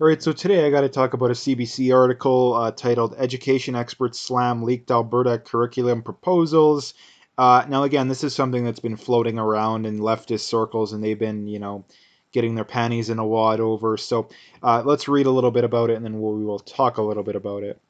All right, so today I got to talk about a CBC article titled Education Experts Slam Leaked Alberta Curriculum Proposals. Now, again, this is something that's been floating around in leftist circles, and they've been, getting their panties in a wad over. So let's read a little bit about it, and then we will talk a little bit about it.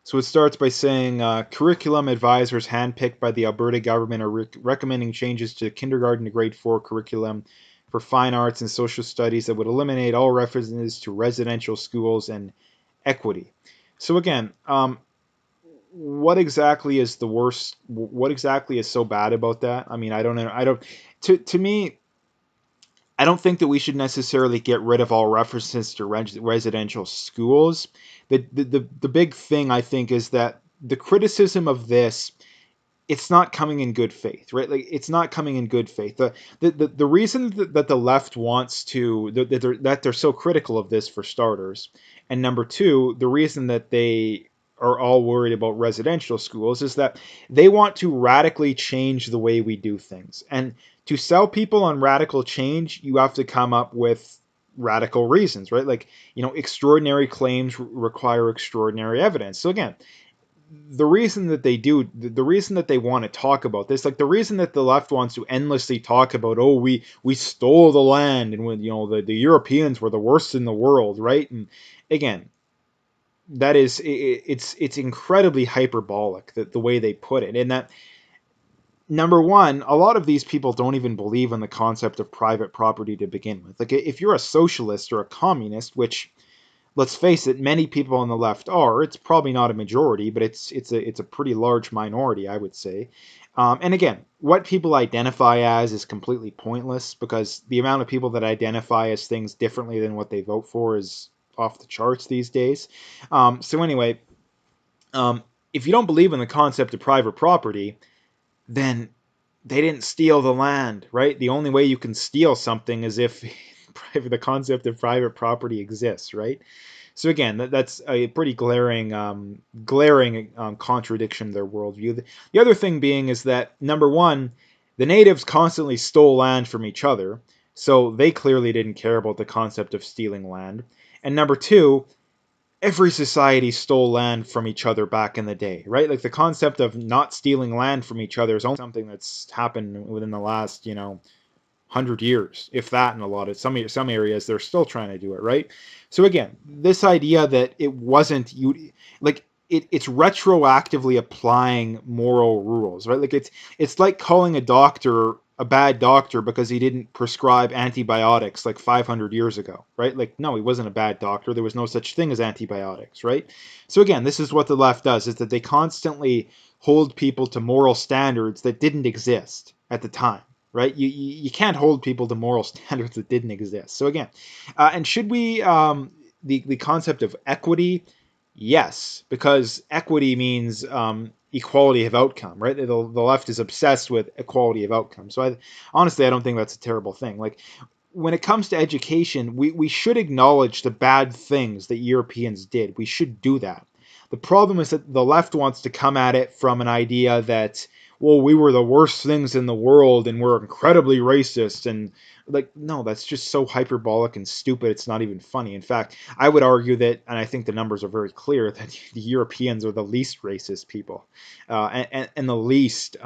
So it starts by saying curriculum advisors handpicked by the Alberta government are recommending changes to kindergarten to grade 4 curriculum for fine arts and social studies that would eliminate all references to residential schools and equity. So again, what exactly is the worst? What exactly is so bad about that? I mean, I don't know. I don't. To me, I don't think that we should necessarily get rid of all references to residential schools. The big thing I think is that the criticism of this, it's not coming in good faith, right? Like it's not coming in good faith. The reason that the left wants to that they're so critical of this for starters, and number two, the reason that they are all worried about residential schools is that they want to radically change the way we do things. And to sell people on radical change, you have to come up with radical reasons, right? Like, extraordinary claims require extraordinary evidence. So again, the reason that they want to talk about this, like the reason that the left wants to endlessly talk about, oh, we stole the land, and when the Europeans were the worst in the world, right? And again, that is it's incredibly hyperbolic, the way they put it. And that, number one, a lot of these people don't even believe in the concept of private property to begin with. Like if you're a socialist or a communist, which, let's face it, many people on the left are. It's probably not a majority, but it's a pretty large minority, I would say. And again, what people identify as is completely pointless, because the amount of people that identify as things differently than what they vote for is off the charts these days. So anyway, um, if you don't believe in the concept of private property, then they didn't steal the land, right? The only way you can steal something is if the concept of private property exists, right? So again, that's a pretty glaring contradiction to their worldview. The other thing being is that, number one, the natives constantly stole land from each other, so they clearly didn't care about the concept of stealing land. And number two, every society stole land from each other back in the day, right? Like the concept of not stealing land from each other is only something that's happened within the last, 100 years, if that. In a lot of some areas, they're still trying to do it, right? So again, this idea that it wasn't you, like it's retroactively applying moral rules, right? Like it's like calling a doctor a bad doctor because he didn't prescribe antibiotics like 500 years ago, right? Like, no, he wasn't a bad doctor. There was no such thing as antibiotics, right? So again, this is what the left does, is that they constantly hold people to moral standards that didn't exist at the time, right? You can't hold people to moral standards that didn't exist. So again, and should we the concept of equity? Yes, because equity means equality of outcome, right? The left is obsessed with equality of outcome. So honestly, I don't think that's a terrible thing. Like when it comes to education, we should acknowledge the bad things that Europeans did. We should do that. The problem is that the left wants to come at it from an idea that, well, we were the worst things in the world and we're incredibly racist. And like, no, that's just so hyperbolic and stupid. It's not even funny. In fact, I would argue that, and I think the numbers are very clear, that the Europeans are the least racist people, and the least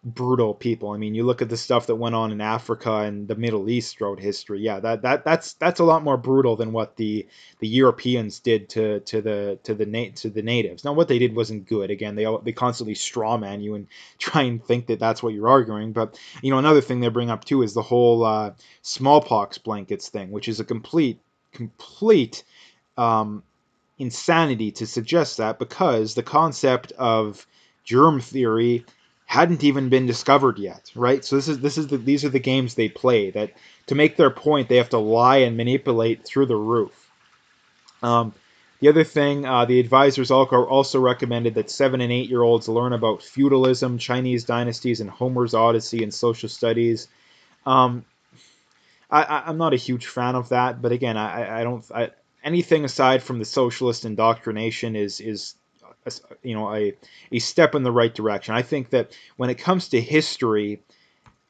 brutal people. I mean, you look at the stuff that went on in Africa and the Middle East throughout history. Yeah, that's a lot more brutal than what the Europeans did to the natives. Now, what they did wasn't good. Again, they constantly strawman you and try and think that that's what you're arguing. But another thing they bring up too is the whole smallpox blankets thing, which is a complete um, insanity to suggest that, because the concept of germ theory hadn't even been discovered yet, right? So these are the games they play. That to make their point, they have to lie and manipulate through the roof. Um, the other thing, the advisors also recommended that 7 and 8-year-olds learn about feudalism, Chinese dynasties, and Homer's Odyssey in social studies. Um, I'm not a huge fan of that, but again, I don't. Anything aside from the socialist indoctrination is a step in the right direction. I think that when it comes to history,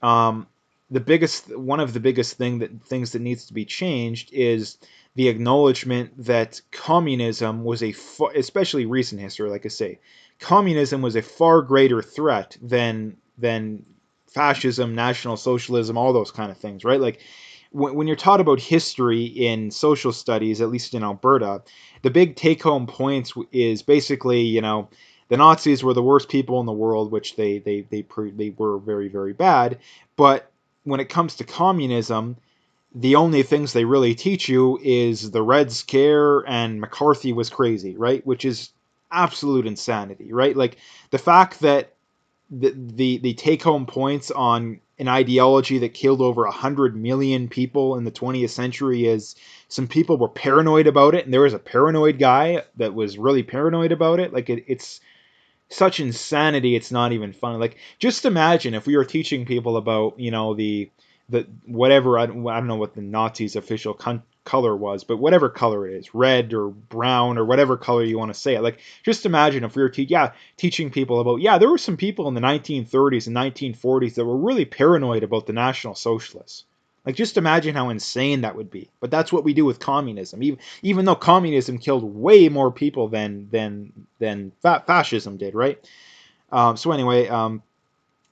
um, one of the biggest things that needs to be changed is the acknowledgement that communism was especially recent history, like I say, communism was a far greater threat than fascism, national socialism, all those kind of things, right? Like when you're taught about history in social studies, at least in Alberta, the big take-home points is basically, the Nazis were the worst people in the world, which they were very, very bad. But when it comes to communism, the only things they really teach you is the Red Scare and McCarthy was crazy, right? Which is absolute insanity, right? Like the fact that the take home points on an ideology that killed over 100 million people in the 20th century is some people were paranoid about it, and there was a paranoid guy that was really paranoid about it. Like it's such insanity, it's not even funny. Like just imagine if we were teaching people about the whatever, I don't know what the Nazis official color was, but whatever color it is, red or brown or whatever color you want to say it. Like just imagine if we were teaching people about, there were some people in the 1930s and 1940s that were really paranoid about the National Socialists. Like just imagine how insane that would be. But that's what we do with communism. Even though communism killed way more people than fascism did, right? So anyway,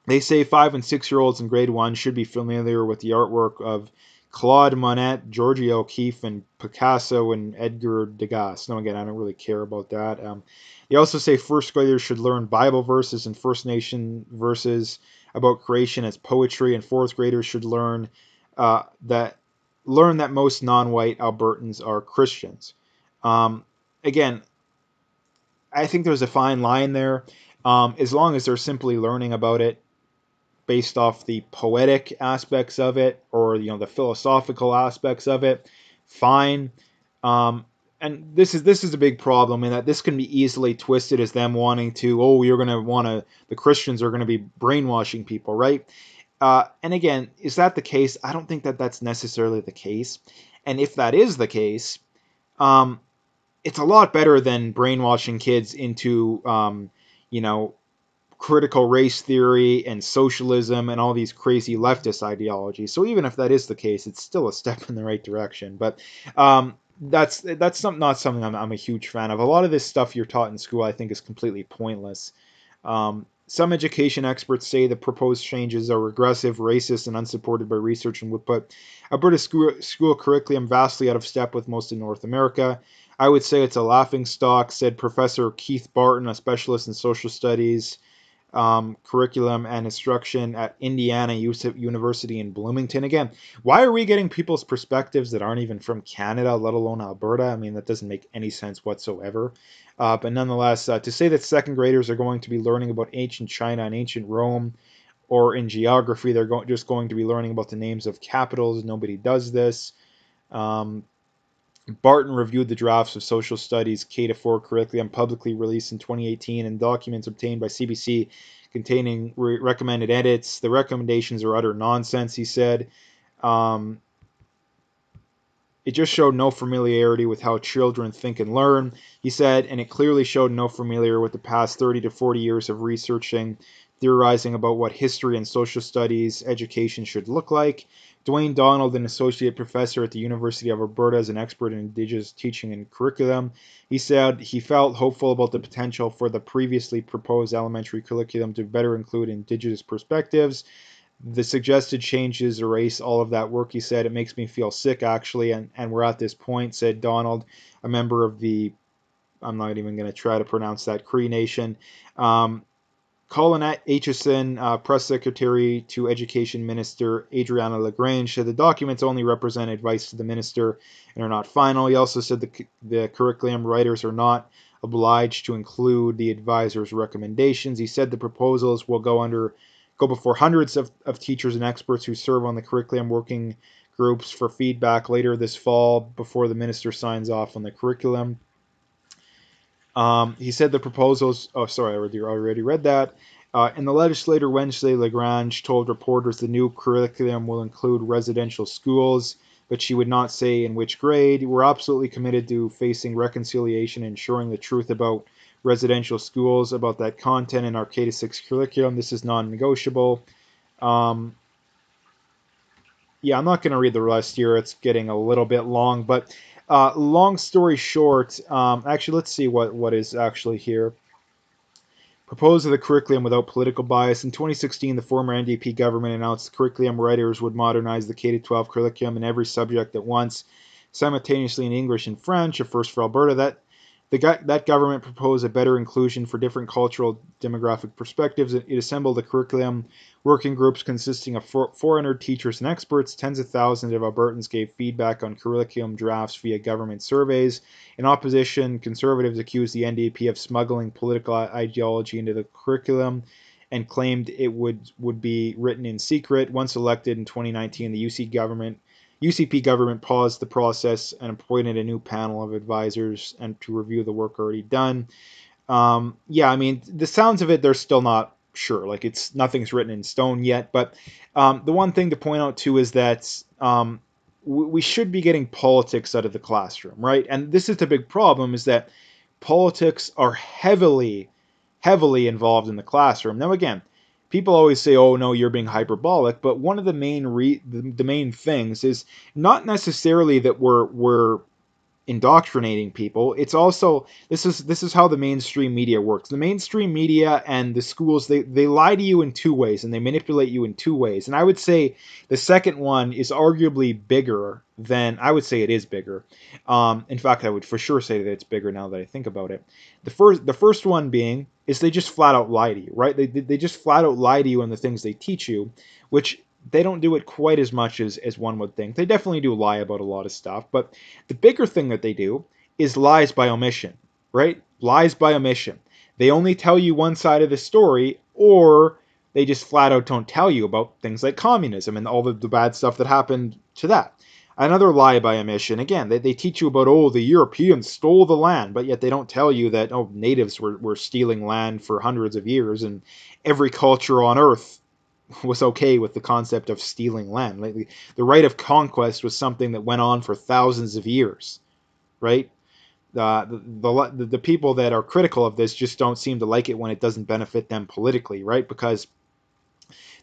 they say 5 and 6 year olds in grade one should be familiar with the artwork of Claude Monet, Georgia O'Keeffe, and Picasso and Edgar Degas. No, again, I don't really care about that. They also say first graders should learn Bible verses and First Nation verses about creation as poetry, and fourth graders should that most non-white Albertans are Christians. Again, I think there's a fine line there. As long as they're simply learning about it based off the poetic aspects of it or the philosophical aspects of it, fine. And this is a big problem in that this can be easily twisted as them wanting to, you're going to want to, the Christians are going to be brainwashing people, right? And again, is that the case? I don't think that that's necessarily the case. And if that is the case, um, it's a lot better than brainwashing kids into, you know, critical race theory and socialism and all these crazy leftist ideologies. So even if that is the case, it's still a step in the right direction. But not something I'm a huge fan of. A lot of this stuff you're taught in school, I think, is completely pointless. Some education experts say the proposed changes are regressive, racist, and unsupported by research and would put Alberta's school curriculum vastly out of step with most of North America. I would say it's a laughingstock, said Professor Keith Barton, a specialist in social studies, curriculum and instruction at Indiana University in Bloomington. Again, why are we getting people's perspectives that aren't even from Canada, let alone Alberta? I mean, that doesn't make any sense whatsoever. But nonetheless, to say that second graders are going to be learning about ancient China and ancient Rome, or in geography, they're just going to be learning about the names of capitals. Nobody does this. Um, Barton reviewed the drafts of social studies K-4 curriculum publicly released in 2018 and documents obtained by CBC containing recommended edits. The recommendations are utter nonsense, he said. Um, it just showed no familiarity with how children think and learn, he said, and it clearly showed no familiarity with the past 30 to 40 years of researching, theorizing about what history and social studies education should look like. Dwayne Donald, an associate professor at the University of Alberta, is an expert in Indigenous teaching and curriculum. He said he felt hopeful about the potential for the previously proposed elementary curriculum to better include Indigenous perspectives. The suggested changes erase all of that work, he said. It makes me feel sick, actually, and we're at this point, said Donald, a member of the, I'm not even going to try to pronounce that, Cree Nation. Colin Aitchison, press secretary to Education Minister Adriana Lagrange, said the documents only represent advice to the minister and are not final. He also said the curriculum writers are not obliged to include the advisor's recommendations. He said the proposals will go before hundreds of teachers and experts who serve on the curriculum working groups for feedback later this fall before the minister signs off on the curriculum. He said the proposals. Oh, sorry, I already read that. In the legislature Wednesday, Lagrange told reporters the new curriculum will include residential schools, but she would not say in which grade. We're absolutely committed to facing reconciliation and ensuring the truth about residential schools, about that content in our K-6 curriculum. This is non-negotiable. Um, Yeah, I'm not going to read the rest here. It's getting a little bit long, but long story short, actually, let's see what is actually here. Proposed the curriculum without political bias. In 2016, the former NDP government announced curriculum writers would modernize the K-12 curriculum in every subject at once, simultaneously in English and French, a first for Alberta. That government proposed a better inclusion for different cultural demographic perspectives. It assembled a curriculum working groups consisting of 400 teachers and experts. Tens of thousands of Albertans gave feedback on curriculum drafts via government surveys. In opposition, Conservatives accused the NDP of smuggling political ideology into the curriculum and claimed it would be written in secret. Once elected in 2019, the UCP government paused the process and appointed a new panel of advisors and to review the work already done. Yeah, I mean, the sounds of it, they're still not sure. Like, it's nothing's written in stone yet. But the one thing to point out too is that we should be getting politics out of the classroom, right? And this is the big problem: is that politics are heavily involved in the classroom. Now, again, people always say, "Oh no, you're being hyperbolic," but one of the the main things is not necessarily that we're indoctrinating people. It's also, this is how the mainstream media works. The mainstream media and the schools, they lie to you in two ways, and they manipulate you in two ways. And I would say the second one is arguably bigger than, I would say it is bigger. In fact, I would for sure say that it's bigger now that I think about it. The first one being is they just flat out lie to you, right? They just flat out lie to you on the things they teach you, which they don't do it quite as much as one would think. They definitely do lie about a lot of stuff, but the bigger thing that they do is lies by omission, right? Lies by omission. They only tell you one side of the story, or they just flat out don't tell you about things like communism and all the bad stuff that happened to that. Another lie by omission, again, they teach you about, oh, the Europeans stole the land, but yet they don't tell you that, oh, natives were stealing land for hundreds of years, and every culture on earth was okay with the concept of stealing land. Like, the right of conquest was something that went on for thousands of years, right? The people that are critical of this just don't seem to like it when it doesn't benefit them politically, right? Because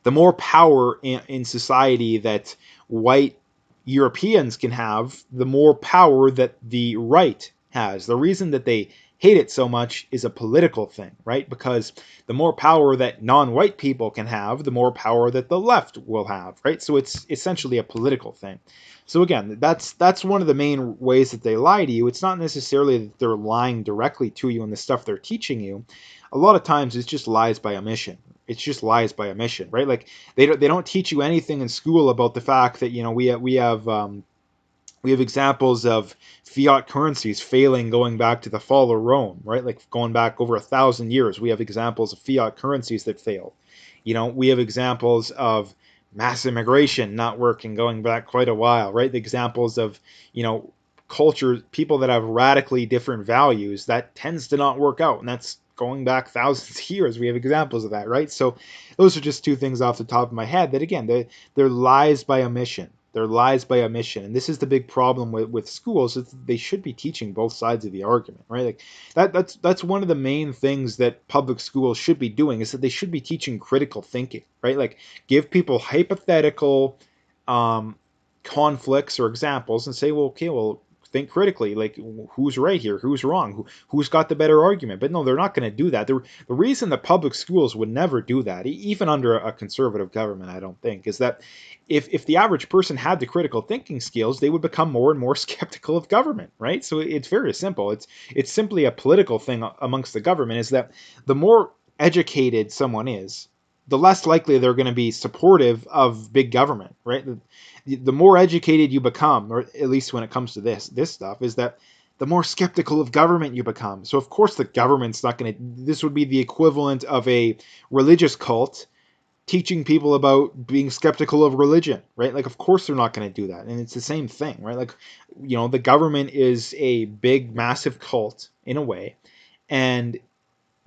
the more power in society that white Europeans can have, the more power that the right has. The reason that they hate it so much is a political thing, right? Because the more power that non-white people can have, the more power that the left will have, right? So it's essentially a political thing. So again, that's one of the main ways that they lie to you. It's not necessarily that they're lying directly to you in the stuff they're teaching you. A lot of times it's just lies by omission. It's just lies by omission, right? Like, they don't teach you anything in school about the fact that, we have examples of fiat currencies failing going back to the fall of Rome, right? Like, going back over 1,000 years, we have examples of fiat currencies that failed. We have examples of mass immigration not working going back quite a while, right? The examples of, culture, people that have radically different values, that tends to not work out. And that's going back thousands of years. We have examples of that, right? So those are just two things off the top of my head that, again, they're lies by omission. They're lies by omission. And this is the big problem with schools, is they should be teaching both sides of the argument, right? Like, that's one of the main things that public schools should be doing, is that they should be teaching critical thinking, right? Like, give people hypothetical conflicts or examples and say, well, okay, well, think critically, like, who's right here, who's wrong, who's got the better argument. But no, they're not going to do that. The reason that public schools would never do that, even under a conservative government, I don't think, is that if the average person had the critical thinking skills, they would become more and more skeptical of government, right? So it's very simple. It's simply a political thing amongst the government, is that the more educated someone is, the less likely they're going to be supportive of big government, right? The more educated you become, or at least when it comes to this stuff, is that the more skeptical of government you become. So of course the government's not going to, this would be the equivalent of a religious cult teaching people about being skeptical of religion, right? Like, of course they're not going to do that. And it's the same thing, right? Like, the government is a big, massive cult in a way, and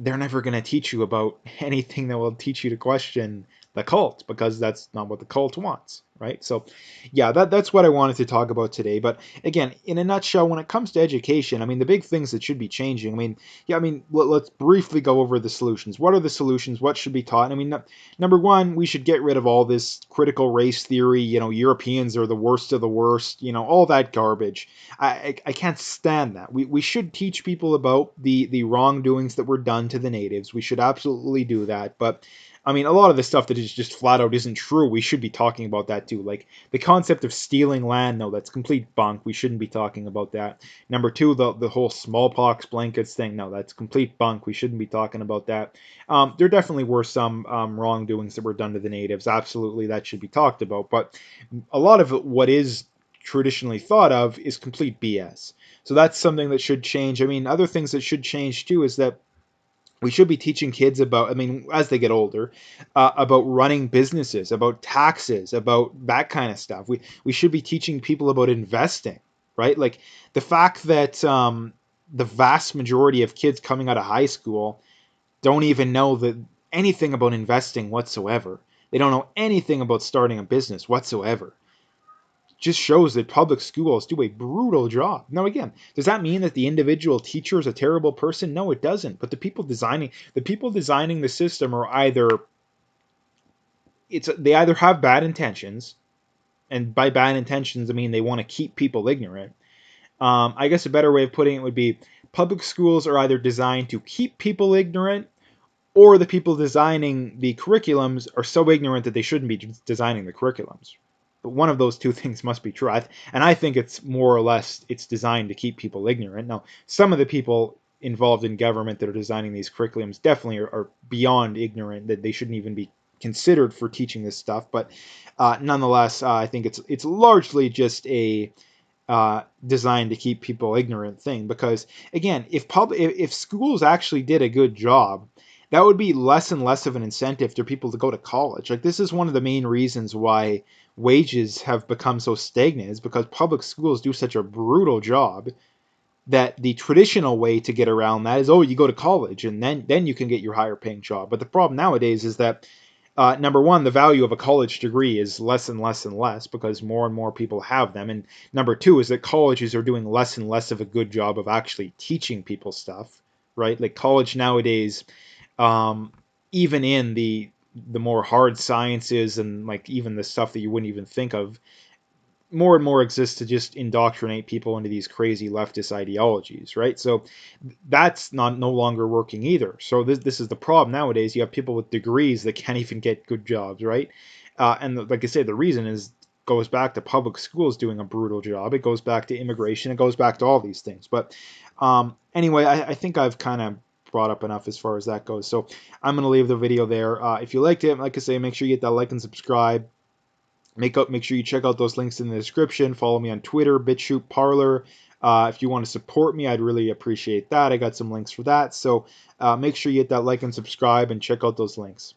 they're never going to teach you about anything that will teach you to question the cult, because that's not what the cult wants, right? So, yeah, that's what I wanted to talk about today. But again, in a nutshell, when it comes to education, I mean, the big things that should be changing. I mean, yeah, I mean, let's briefly go over the solutions. What are the solutions? What should be taught? I mean, number one, we should get rid of all this critical race theory. You know, Europeans are the worst of the worst. You know, all that garbage. I can't stand that. We should teach people about the wrongdoings that were done to the natives. We should absolutely do that. But I mean, a lot of the stuff that is just flat out isn't true, we should be talking about that too. Like the concept of stealing land, no, that's complete bunk. We shouldn't be talking about that. Number two, the whole smallpox blankets thing, no, that's complete bunk. We shouldn't be talking about that. There definitely were some wrongdoings that were done to the natives. Absolutely, that should be talked about. But a lot of what is traditionally thought of is complete BS. So that's something that should change. I mean, other things that should change too is that we should be teaching kids about, I mean, as they get older, about running businesses, about taxes, about that kind of stuff. We should be teaching people about investing, right? Like the fact that the vast majority of kids coming out of high school don't even know anything about investing whatsoever. They don't know anything about starting a business whatsoever. Just shows that public schools do a brutal job. Now, again, does that mean that the individual teacher is a terrible person? No, it doesn't. But the people designing the system are either they either have bad intentions, and by bad intentions I mean they want to keep people ignorant. I guess a better way of putting it would be public schools are either designed to keep people ignorant, or the people designing the curriculums are so ignorant that they shouldn't be designing the curriculums. But one of those two things must be true. And I think it's more or less it's designed to keep people ignorant. Now, some of the people involved in government that are designing these curriculums definitely are beyond ignorant, that they shouldn't even be considered for teaching this stuff. But nonetheless, I think it's largely just a designed to keep people ignorant thing. Because again, if schools actually did a good job, that would be less and less of an incentive for people to go to college. Like this is one of the main reasons why wages have become so stagnant, is because public schools do such a brutal job that the traditional way to get around that is, oh, you go to college and then you can get your higher paying job. But the problem nowadays is that number one, the value of a college degree is less and less and less because more and more people have them. And number two is that colleges are doing less and less of a good job of actually teaching people stuff, right? Like college nowadays, um, even in the more hard sciences and like even the stuff that you wouldn't even think of, more and more exists to just indoctrinate people into these crazy leftist ideologies, right? So that's not no longer working either. So this is the problem nowadays. You have people with degrees that can't even get good jobs, right? And like I said, the reason is goes back to public schools doing a brutal job. It goes back to immigration. It goes back to all these things. But anyway, I think I've kind of brought up enough as far as that goes. So I'm going to leave the video there. If you liked it, like I say, make sure you hit that like and subscribe. Make sure you check out those links in the description. Follow me on Twitter, BitChute, Parler. If you want to support me, I'd really appreciate that. I got some links for that. So make sure you hit that like and subscribe and check out those links.